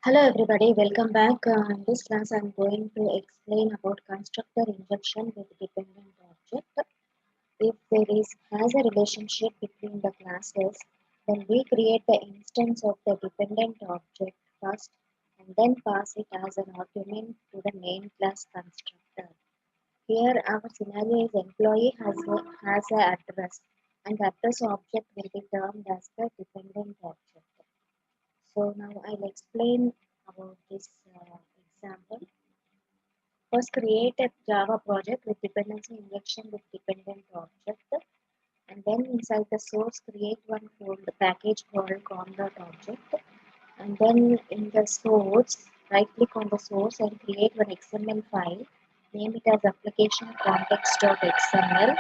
Hello everybody, welcome back. In this class I'm going to explain about constructor injection with dependent object. If there is has a relationship between the classes, then we create the instance of the dependent object first and then pass it as an argument to the main class constructor. Here our scenario is employee has a address and address object will be termed as the dependent object. So now I'll explain about this example. First, create a Java project with dependency injection with dependent object, and then inside the source, create one folder package called com.object, and then in the source, right click on the source and create one XML file. Name it as application context.xml.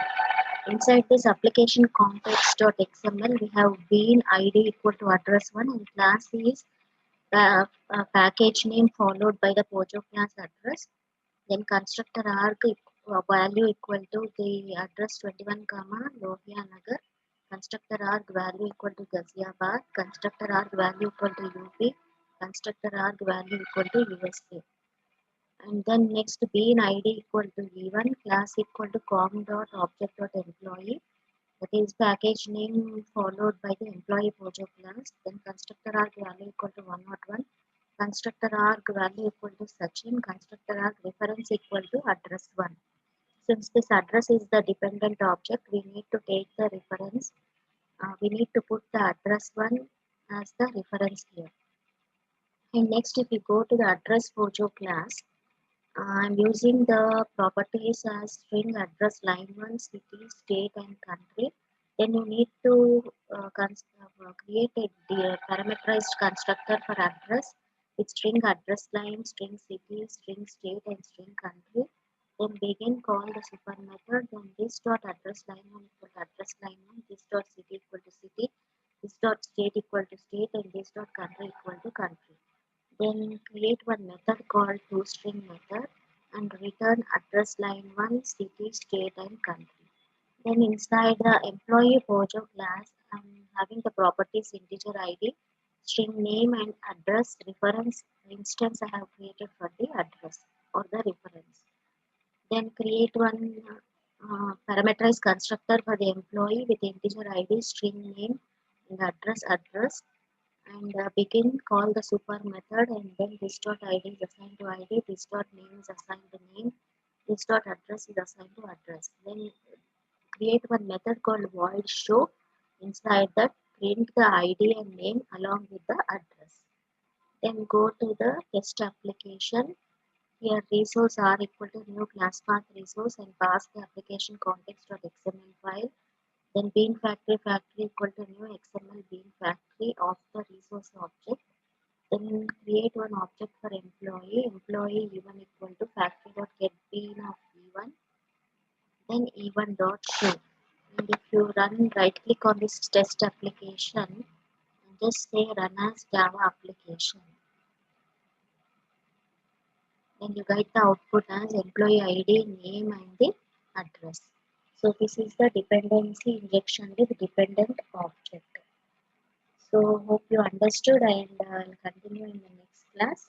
Inside this application context.xml, we have bean id equal to address one and class is package name followed by the Pojo class address. Then constructor arg value equal to the address 21 comma Lohia Nagar. Constructor arg value equal to Ghaziabad. Constructor arg value equal to UP. Constructor arg value equal to USA. And then next bean id equal to E1 class equal to com dot object dot employee. That is package name followed by the employee Pojo class. Then constructor arg value equal to 101. Constructor arg value equal to Sachin. Constructor arg reference equal to address 1. Since this address is the dependent object, we need to take the reference. We need to put the address 1 as the reference here. And next, if we go to the address Pojo class, I'm using the properties as string address line 1, city, state, and country. Then you need to create a parameterized constructor for address with string address line, string city, string state, and string country. Then begin call the super method. Then this dot address line 1 equal to address line 1, this dot city equal to city, this dot state equal to state, and this dot country equal to country. Then create one method called toString method and return address line 1, city, state, and country. Then inside the employee Pojo class, I'm having the properties integer ID, string name, and address reference instance I have created for the address or the reference. Then create one parameterized constructor for the employee with integer ID, string name, and address and begin call the super method and then this dot id is assigned to id, this dot name is assigned to name, this dot address is assigned to address. Then create one method called void show. Inside that print the id and name along with the address. Then go to the test application. Here resource are equal to new class path resource and pass the application context.xml file. Then bean factory equal to new XML bean factory of the resource object. Then create one object for employee E1 equal to factory.getBean of E1. Then E1 dot show. And if you run right click on this test application and just say run as Java application. Then you get the output as employee ID, name, and the address. So this is the dependency injection with dependent object. So hope you understood and I'll continue in the next class.